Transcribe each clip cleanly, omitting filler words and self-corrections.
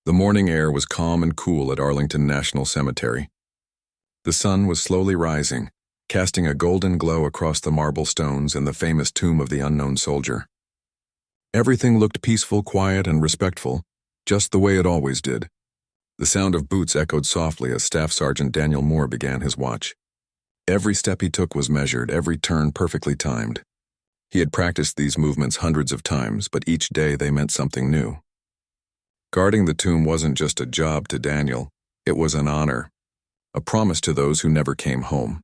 The morning air was calm and cool at Arlington National Cemetery. The sun was slowly rising, casting a golden glow across the marble stones and the famous tomb of the unknown soldier. Everything looked peaceful, quiet, and respectful, just the way it always did. The sound of boots echoed softly as Staff Sergeant Daniel Moore began his watch. Every step he took was measured, every turn perfectly timed. He had practiced these movements hundreds of times, but each day they meant something new. Guarding the tomb wasn't just a job to Daniel, it was an honor, a promise to those who never came home.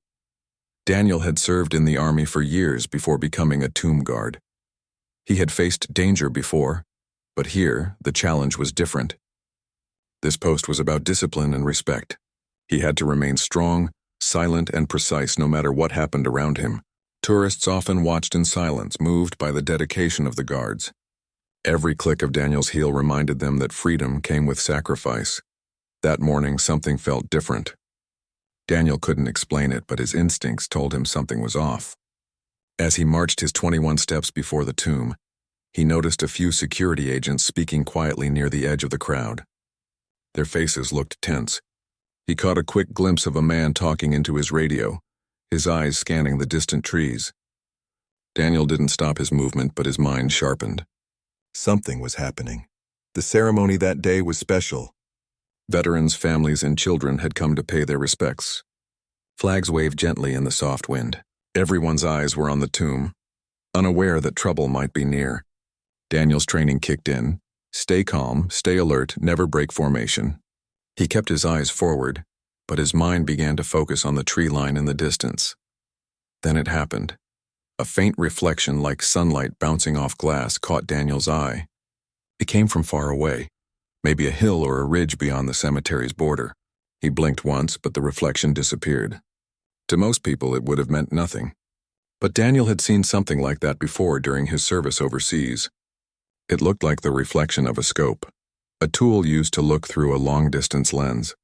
Daniel had served in the army for years before becoming a tomb guard. He had faced danger before, but here the challenge was different. This post was about discipline and respect. He had to remain strong, silent, and precise no matter what happened around him. Tourists often watched in silence, moved by the dedication of the guards. Every click of Daniel's heel reminded them that freedom came with sacrifice. That morning, something felt different. Daniel couldn't explain it, but his instincts told him something was off. As he marched his 21 steps before the tomb, he noticed a few security agents speaking quietly near the edge of the crowd. Their faces looked tense. He caught a quick glimpse of a man talking into his radio, his eyes scanning the distant trees. Daniel didn't stop his movement, but his mind sharpened. Something was happening. The ceremony that day was special. Veterans, families, and children had come to pay their respects. Flags waved gently in the soft wind. Everyone's eyes were on the tomb, unaware that trouble might be near. Daniel's training kicked in. Stay calm, stay alert, never break formation. He kept his eyes forward, but his mind began to focus on the tree line in the distance. Then it happened. A faint reflection like sunlight bouncing off glass caught Daniel's eye. It came from far away, maybe a hill or a ridge beyond the cemetery's border. He blinked once, but the reflection disappeared. To most people, it would have meant nothing. But Daniel had seen something like that before during his service overseas. It looked like the reflection of a scope, a tool used to look through a long-distance lens.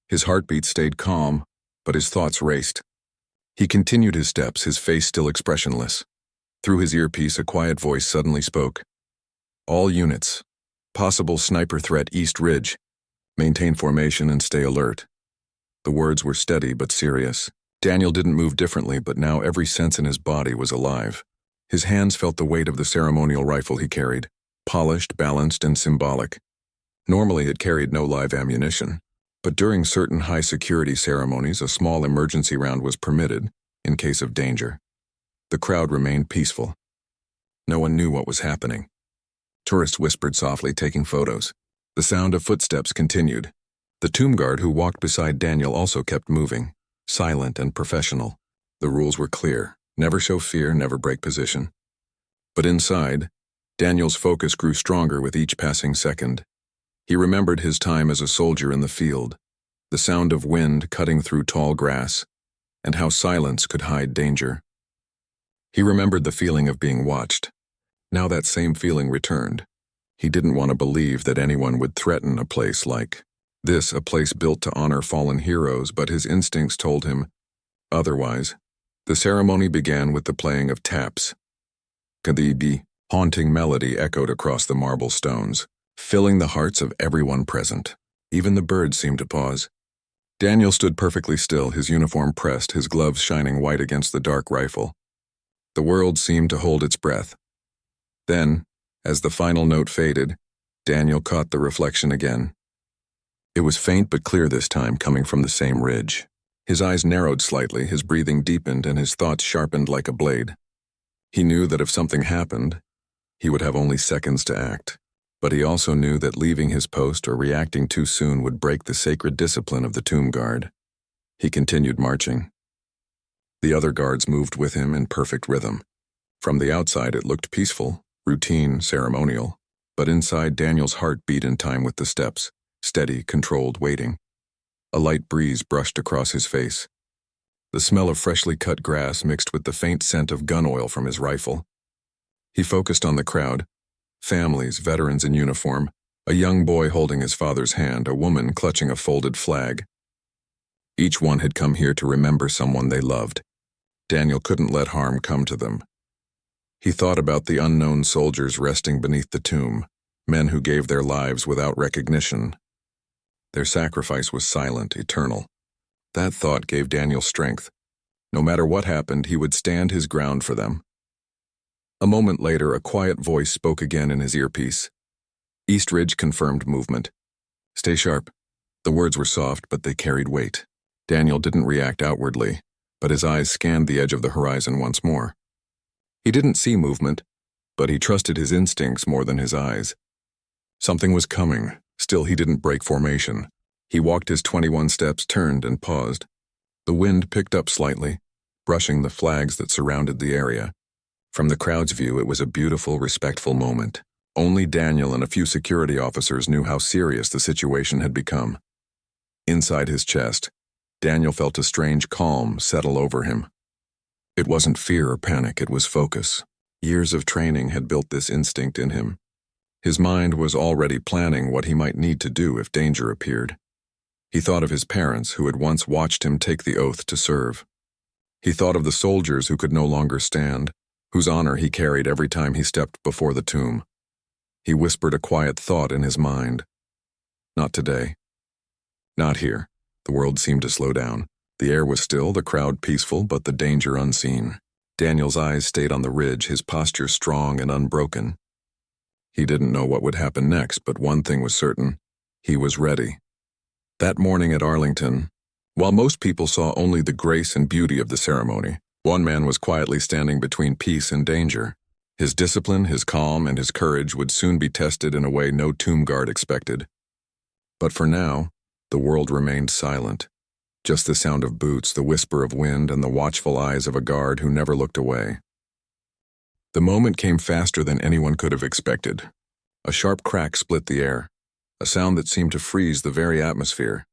His heartbeat stayed calm, but his thoughts raced. He continued his steps, his face still expressionless. Through his earpiece, a quiet voice suddenly spoke. All units. Possible sniper threat East Ridge. Maintain formation and stay alert. The words were steady but serious. Daniel didn't move differently, but now every sense in his body was alive. His hands felt the weight of the ceremonial rifle he carried, polished, balanced, and symbolic. Normally it carried no live ammunition. But during certain high-security ceremonies, a small emergency round was permitted, in case of danger. The crowd remained peaceful. No one knew what was happening. Tourists whispered softly, taking photos. The sound of footsteps continued. The tomb guard who walked beside Daniel also kept moving, silent and professional. The rules were clear. Never show fear, never break position. But inside, Daniel's focus grew stronger with each passing second. He remembered his time as a soldier in the field, the sound of wind cutting through tall grass, and how silence could hide danger. He remembered the feeling of being watched. Now that same feeling returned. He didn't want to believe that anyone would threaten a place like this, a place built to honor fallen heroes, but his instincts told him otherwise. The ceremony began with the playing of taps. The haunting melody echoed across the marble stones, filling the hearts of everyone present. Even the birds seemed to pause. Daniel stood perfectly still, his uniform pressed, his gloves shining white against the dark rifle. The world seemed to hold its breath. Then, as the final note faded, Daniel caught the reflection again. It was faint but clear this time, coming from the same ridge. His eyes narrowed slightly, his breathing deepened, and his thoughts sharpened like a blade. He knew that if something happened, he would have only seconds to act. But he also knew that leaving his post or reacting too soon would break the sacred discipline of the tomb guard. He continued marching. The other guards moved with him in perfect rhythm. From the outside it looked peaceful, routine, ceremonial, but inside Daniel's heart beat in time with the steps, steady, controlled, waiting. A light breeze brushed across his face. The smell of freshly cut grass mixed with the faint scent of gun oil from his rifle. He focused on the crowd. Families, veterans in uniform, a young boy holding his father's hand, a woman clutching a folded flag. Each one had come here to remember someone they loved. Daniel couldn't let harm come to them. He thought about the unknown soldiers resting beneath the tomb, men who gave their lives without recognition. Their sacrifice was silent, eternal. That thought gave Daniel strength. No matter what happened, he would stand his ground for them. A moment later, a quiet voice spoke again in his earpiece. East Ridge confirmed movement. Stay sharp. The words were soft, but they carried weight. Daniel didn't react outwardly, but his eyes scanned the edge of the horizon once more. He didn't see movement, but he trusted his instincts more than his eyes. Something was coming, still he didn't break formation. He walked his 21 steps, turned, and paused. The wind picked up slightly, brushing the flags that surrounded the area. From the crowd's view, it was a beautiful, respectful moment. Only Daniel and a few security officers knew how serious the situation had become. Inside his chest, Daniel felt a strange calm settle over him. It wasn't fear or panic, it was focus. Years of training had built this instinct in him. His mind was already planning what he might need to do if danger appeared. He thought of his parents who had once watched him take the oath to serve. He thought of the soldiers who could no longer stand, whose honor he carried every time he stepped before the tomb. He whispered a quiet thought in his mind. Not today. Not here. The world seemed to slow down. The air was still, the crowd peaceful, but the danger unseen. Daniel's eyes stayed on the ridge, his posture strong and unbroken. He didn't know what would happen next, but one thing was certain. He was ready. That morning at Arlington, while most people saw only the grace and beauty of the ceremony, one man was quietly standing between peace and danger. His discipline, his calm, and his courage would soon be tested in a way no tomb guard expected. But for now, the world remained silent. Just the sound of boots, the whisper of wind, and the watchful eyes of a guard who never looked away. The moment came faster than anyone could have expected. A sharp crack split the air, a sound that seemed to freeze the very atmosphere.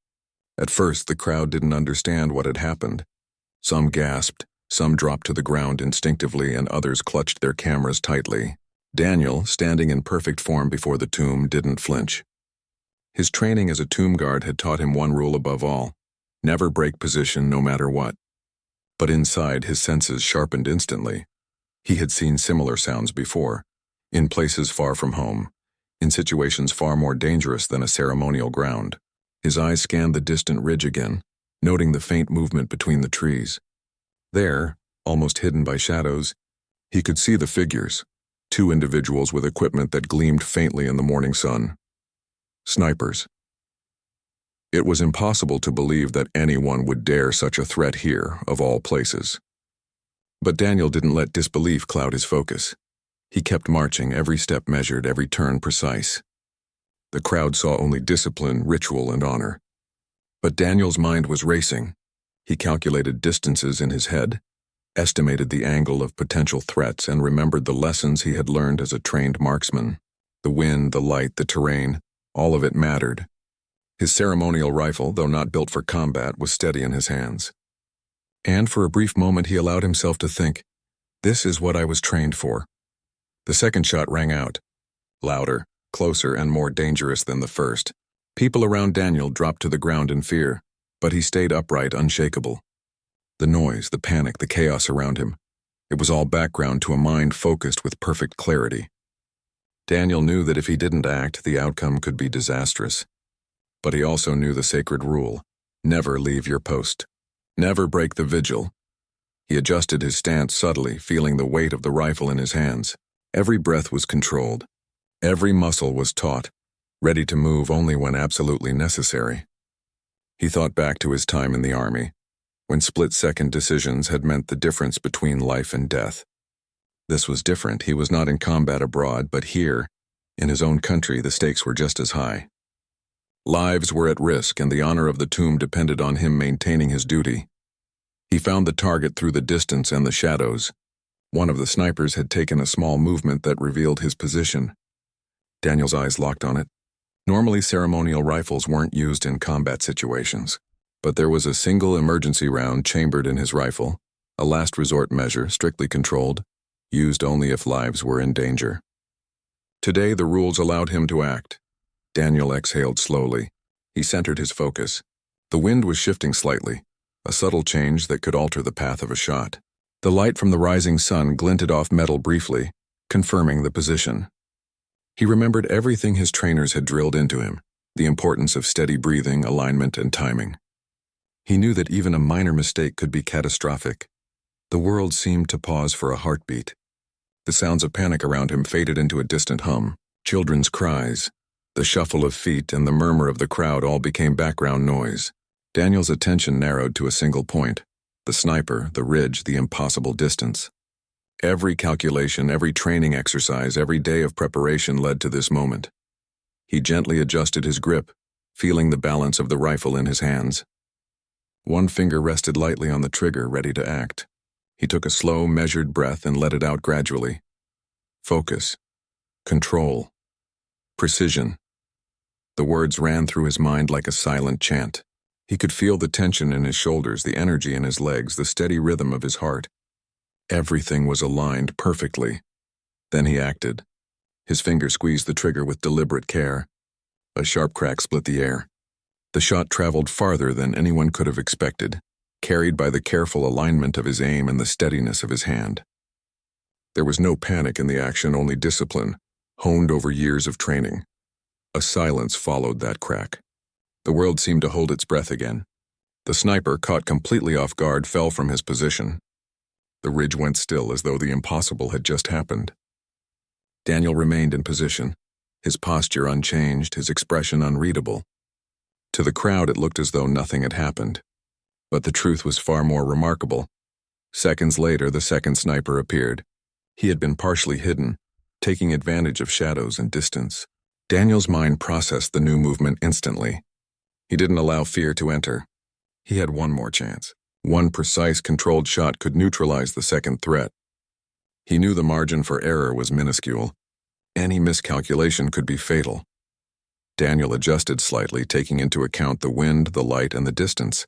At first, the crowd didn't understand what had happened. Some gasped, some dropped to the ground instinctively, and others clutched their cameras tightly. Daniel, standing in perfect form before the tomb, didn't flinch. His training as a tomb guard had taught him one rule above all: never break position no matter what. But inside, his senses sharpened instantly. He had seen similar sounds before, in places far from home, in situations far more dangerous than a ceremonial ground. His eyes scanned the distant ridge again, noting the faint movement between the trees. There, almost hidden by shadows, he could see the figures, two individuals with equipment that gleamed faintly in the morning sun. Snipers. It was impossible to believe that anyone would dare such a threat here, of all places. But Daniel didn't let disbelief cloud his focus. He kept marching, every step measured, every turn precise. The crowd saw only discipline, ritual, and honor. But Daniel's mind was racing. He calculated distances in his head, estimated the angle of potential threats, and remembered the lessons he had learned as a trained marksman. The wind, the light, the terrain, all of it mattered. His ceremonial rifle, though not built for combat, was steady in his hands. And for a brief moment he allowed himself to think, "This is what I was trained for." The second shot rang out, louder, closer, and more dangerous than the first. People around Daniel dropped to the ground in fear, but he stayed upright, unshakable. The noise, the panic, the chaos around him, it was all background to a mind focused with perfect clarity. Daniel knew that if he didn't act, the outcome could be disastrous. But he also knew the sacred rule: never leave your post. Never break the vigil. He adjusted his stance subtly, feeling the weight of the rifle in his hands. Every breath was controlled. Every muscle was taut, ready to move only when absolutely necessary. He thought back to his time in the army, when split-second decisions had meant the difference between life and death. This was different. He was not in combat abroad, but here, in his own country, the stakes were just as high. Lives were at risk, and the honor of the tomb depended on him maintaining his duty. He found the target through the distance and the shadows. One of the snipers had taken a small movement that revealed his position. Daniel's eyes locked on it. Normally, ceremonial rifles weren't used in combat situations, but there was a single emergency round chambered in his rifle, a last resort measure, strictly controlled, used only if lives were in danger. Today, the rules allowed him to act. Daniel exhaled slowly. He centered his focus. The wind was shifting slightly, a subtle change that could alter the path of a shot. The light from the rising sun glinted off metal briefly, confirming the position. He remembered everything his trainers had drilled into him, the importance of steady breathing, alignment, and timing. He knew that even a minor mistake could be catastrophic. The world seemed to pause for a heartbeat. The sounds of panic around him faded into a distant hum. Children's cries, the shuffle of feet, and the murmur of the crowd all became background noise. Daniel's attention narrowed to a single point: the sniper, the ridge, the impossible distance. Every calculation, every training exercise, every day of preparation led to this moment. He gently adjusted his grip, feeling the balance of the rifle in his hands. One finger rested lightly on the trigger, ready to act. He took a slow, measured breath and let it out gradually. Focus. Control. Precision. The words ran through his mind like a silent chant. He could feel the tension in his shoulders, the energy in his legs, the steady rhythm of his heart. Everything was aligned perfectly. Then he acted. His finger squeezed the trigger with deliberate care. A sharp crack split the air. The shot traveled farther than anyone could have expected, carried by the careful alignment of his aim and the steadiness of his hand. There was no panic in the action, only discipline, honed over years of training. A silence followed that crack. The world seemed to hold its breath again. The sniper, caught completely off guard, fell from his position. The ridge went still, as though the impossible had just happened. Daniel remained in position, his posture unchanged, his expression unreadable. To the crowd, it looked as though nothing had happened. But the truth was far more remarkable. Seconds later, the second sniper appeared. He had been partially hidden, taking advantage of shadows and distance. Daniel's mind processed the new movement instantly. He didn't allow fear to enter. He had one more chance. One precise, controlled shot could neutralize the second threat. He knew the margin for error was minuscule. Any miscalculation could be fatal. Daniel adjusted slightly, taking into account the wind, the light, and the distance.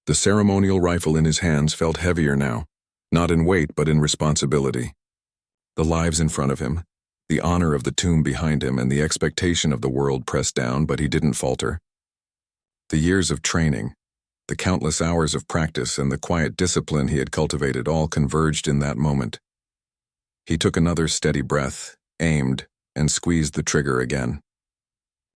The ceremonial rifle in his hands felt heavier now, not in weight but in responsibility. The lives in front of him, the honor of the tomb behind him, and the expectation of the world pressed down, but he didn't falter. The years of training, the countless hours of practice, and the quiet discipline he had cultivated all converged in that moment. He took another steady breath, aimed, and squeezed the trigger again.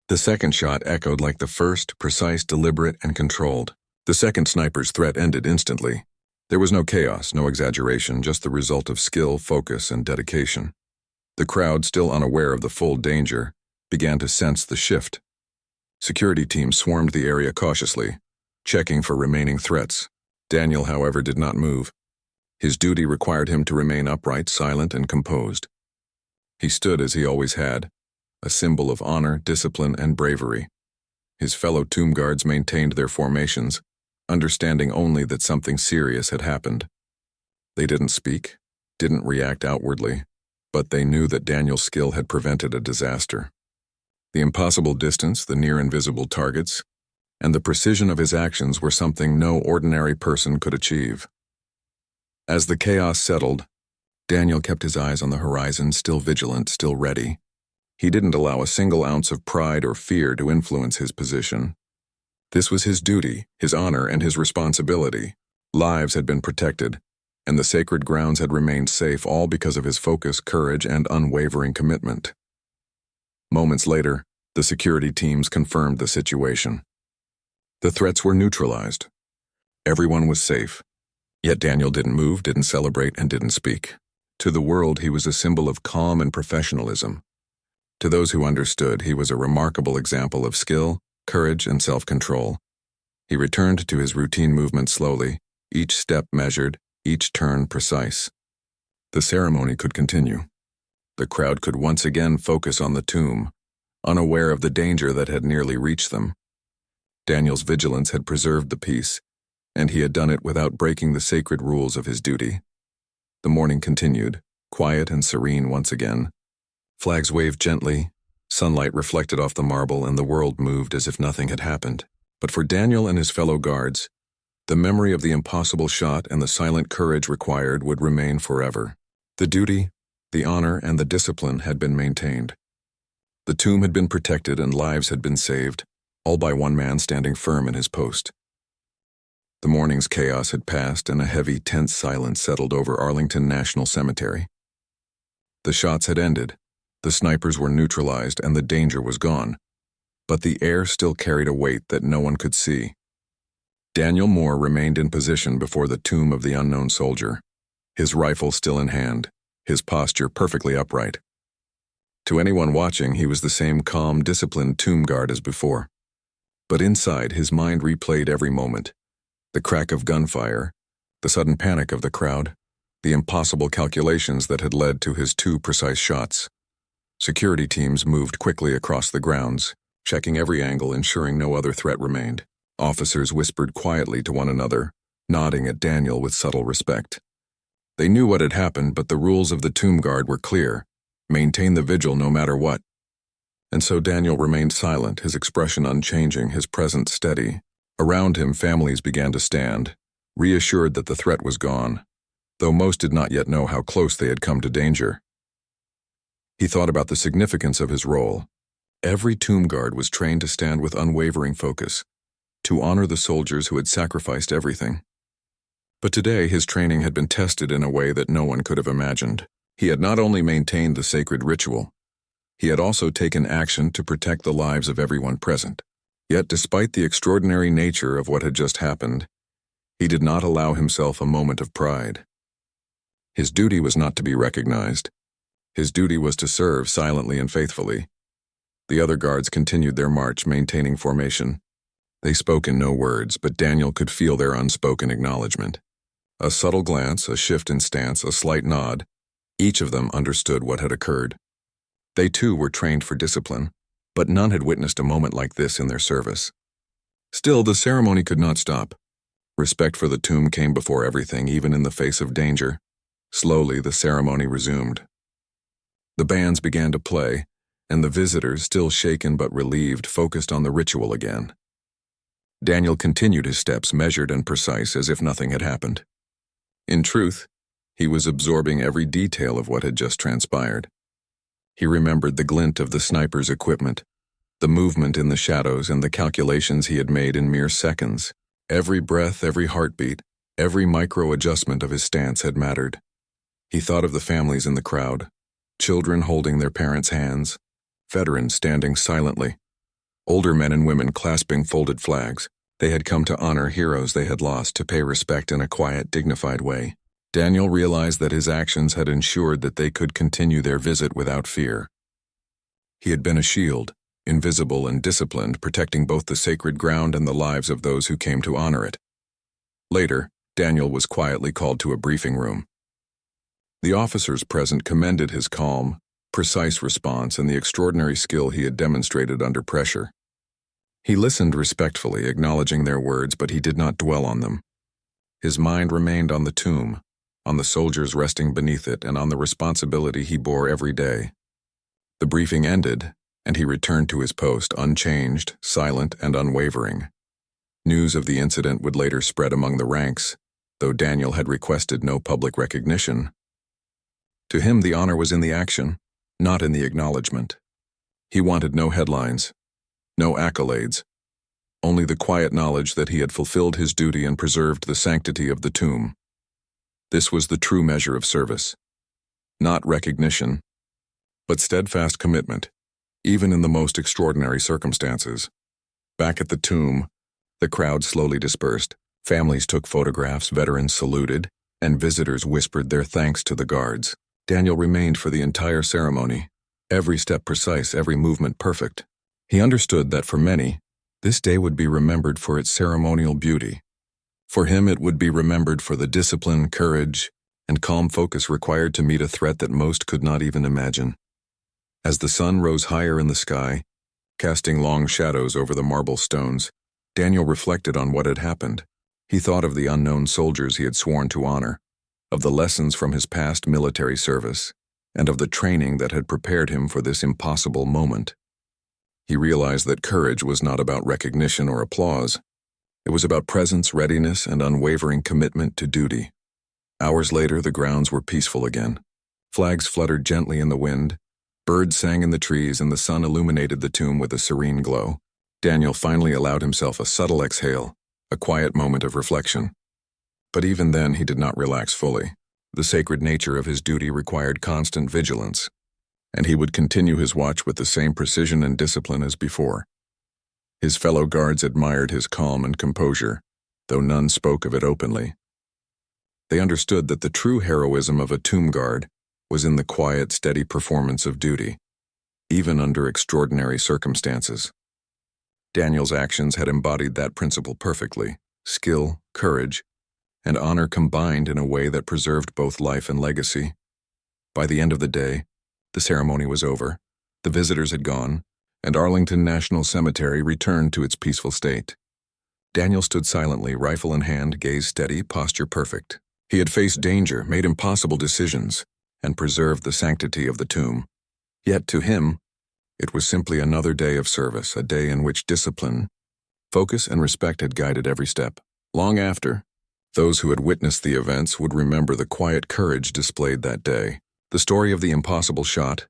The second shot echoed like the first, precise, deliberate, and controlled. The second sniper's threat ended instantly. There was no chaos, no exaggeration, just the result of skill, focus, and dedication. The crowd, still unaware of the full danger, began to sense the shift. Security teams swarmed the area cautiously, checking for remaining threats. Daniel, however, did not move. His duty required him to remain upright, silent, and composed. He stood as he always had, a symbol of honor, discipline, and bravery. His fellow tomb guards maintained their formations, understanding only that something serious had happened. They didn't speak, didn't react outwardly, but they knew that Daniel's skill had prevented a disaster. The impossible distance, the near-invisible targets, and the precision of his actions were something no ordinary person could achieve. As the chaos settled, Daniel kept his eyes on the horizon, still vigilant, still ready. He didn't allow a single ounce of pride or fear to influence his position. This was his duty, his honor, and his responsibility. Lives had been protected, and the sacred grounds had remained safe, all because of his focus, courage, and unwavering commitment. Moments later, the security teams confirmed the situation. The threats were neutralized. Everyone was safe. Yet Daniel didn't move, didn't celebrate, and didn't speak. To the world, he was a symbol of calm and professionalism. To those who understood, he was a remarkable example of skill, courage, and self-control. He returned to his routine movement slowly, each step measured, each turn precise. The ceremony could continue. The crowd could once again focus on the tomb, unaware of the danger that had nearly reached them. Daniel's vigilance had preserved the peace, and he had done it without breaking the sacred rules of his duty. The morning continued, quiet and serene once again. Flags waved gently, sunlight reflected off the marble, and the world moved as if nothing had happened. But for Daniel and his fellow guards, the memory of the impossible shot and the silent courage required would remain forever. The duty, the honor, and the discipline had been maintained. The tomb had been protected and lives had been saved, all by one man standing firm in his post. The morning's chaos had passed and a heavy, tense silence settled over Arlington National Cemetery. The shots had ended, The snipers were neutralized and the danger was gone, but the air still carried a weight that no one could see. Daniel Moore remained in position before the tomb of the unknown soldier, his rifle still in hand, his posture perfectly upright. To anyone watching, he was the same calm, disciplined tomb guard as before. But inside, his mind replayed every moment. The crack of gunfire, the sudden panic of the crowd, the impossible calculations that had led to his 2 precise shots. Security teams moved quickly across the grounds, checking every angle, ensuring no other threat remained. Officers whispered quietly to one another, nodding at Daniel with subtle respect. They knew what had happened, but the rules of the tomb guard were clear: maintain the vigil no matter what. And so Daniel remained silent, his expression unchanging, his presence steady. Around him, families began to stand, reassured that the threat was gone, though most did not yet know how close they had come to danger. He thought about the significance of his role. Every tomb guard was trained to stand with unwavering focus, to honor the soldiers who had sacrificed everything. But today his training had been tested in a way that no one could have imagined. He had not only maintained the sacred ritual, he had also taken action to protect the lives of everyone present. Yet despite the extraordinary nature of what had just happened, he did not allow himself a moment of pride. His duty was not to be recognized. His duty was to serve silently and faithfully. The other guards continued their march, maintaining formation. They spoke in no words, but Daniel could feel their unspoken acknowledgement. A subtle glance, a shift in stance, a slight nod. Each of them understood what had occurred. They too were trained for discipline, but none had witnessed a moment like this in their service. Still, the ceremony could not stop. Respect for the tomb came before everything, even in the face of danger. Slowly, the ceremony resumed. The bands began to play, and the visitors, still shaken but relieved, focused on the ritual again. Daniel continued his steps, measured and precise, as if nothing had happened. In truth, he was absorbing every detail of what had just transpired. He remembered the glint of the sniper's equipment, the movement in the shadows, and the calculations he had made in mere seconds. Every breath, every heartbeat, every micro-adjustment of his stance had mattered. He thought of the families in the crowd, children holding their parents' hands, veterans standing silently, older men and women clasping folded flags. They had come to honor heroes they had lost, to pay respect in a quiet, dignified way. Daniel realized that his actions had ensured that they could continue their visit without fear. He had been a shield, invisible and disciplined, protecting both the sacred ground and the lives of those who came to honor it. Later, Daniel was quietly called to a briefing room. The officers present commended his calm, precise response and the extraordinary skill he had demonstrated under pressure. He listened respectfully, acknowledging their words, but he did not dwell on them. His mind remained on the tomb, on the soldiers resting beneath it, and on the responsibility he bore every day. The briefing ended, and he returned to his post, unchanged, silent, and unwavering. News of the incident would later spread among the ranks, though Daniel had requested no public recognition. To him, the honor was in the action, not in the acknowledgement. He wanted no headlines, no accolades, only the quiet knowledge that he had fulfilled his duty and preserved the sanctity of the tomb. This was the true measure of service. Not recognition, but steadfast commitment, even in the most extraordinary circumstances. Back at the tomb, the crowd slowly dispersed. Families took photographs, veterans saluted, and visitors whispered their thanks to the guards. Daniel remained for the entire ceremony, every step precise, every movement perfect. He understood that for many, this day would be remembered for its ceremonial beauty. For him, it would be remembered for the discipline, courage, and calm focus required to meet a threat that most could not even imagine. As the sun rose higher in the sky, casting long shadows over the marble stones, Daniel reflected on what had happened. He thought of the unknown soldiers he had sworn to honor, of the lessons from his past military service, and of the training that had prepared him for this impossible moment. He realized that courage was not about recognition or applause. It was about presence, readiness, and unwavering commitment to duty. Hours later, the grounds were peaceful again. Flags fluttered gently in the wind, birds sang in the trees, and the sun illuminated the tomb with a serene glow. Daniel finally allowed himself a subtle exhale, a quiet moment of reflection. But even then, he did not relax fully. The sacred nature of his duty required constant vigilance. and he would continue his watch with the same precision and discipline as before. His fellow guards admired his calm and composure, though none spoke of it openly. They understood that the true heroism of a tomb guard was in the quiet, steady performance of duty, even under extraordinary circumstances. Daniel's actions had embodied that principle perfectly: skill, courage, and honor combined in a way that preserved both life and legacy. By the end of the day, the ceremony was over, the visitors had gone, and Arlington National Cemetery returned to its peaceful state. Daniel stood silently, rifle in hand, gaze steady, posture perfect. He had faced danger, made impossible decisions, and preserved the sanctity of the tomb. Yet to him, it was simply another day of service, a day in which discipline, focus, and respect had guided every step. Long after, those who had witnessed the events would remember the quiet courage displayed that day. The story of the impossible shot,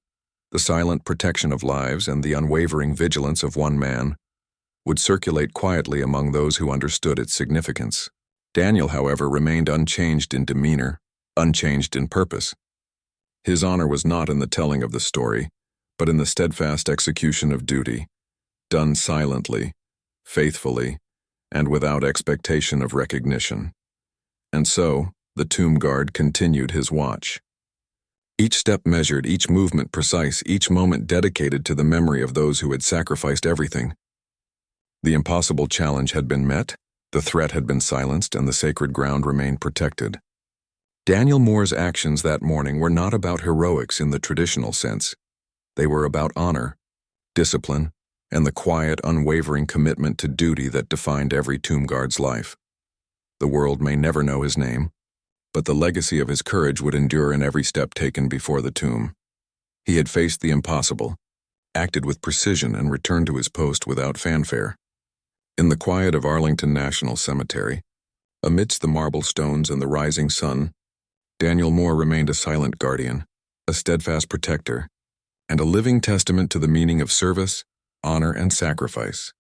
the silent protection of lives, and the unwavering vigilance of one man would circulate quietly among those who understood its significance. Daniel, however, remained unchanged in demeanor, unchanged in purpose. His honor was not in the telling of the story, but in the steadfast execution of duty, done silently, faithfully, and without expectation of recognition. And so, the tomb guard continued his watch. Each step measured, each movement precise, each moment dedicated to the memory of those who had sacrificed everything. The impossible challenge had been met, the threat had been silenced, and the sacred ground remained protected. Daniel Moore's actions that morning were not about heroics in the traditional sense. They were about honor, discipline, and the quiet, unwavering commitment to duty that defined every tomb guard's life. The world may never know his name, but the legacy of his courage would endure in every step taken before the tomb. He had faced the impossible, acted with precision, and returned to his post without fanfare. In the quiet of Arlington National Cemetery, amidst the marble stones and the rising sun, Daniel Moore remained a silent guardian, a steadfast protector, and a living testament to the meaning of service, honor, and sacrifice.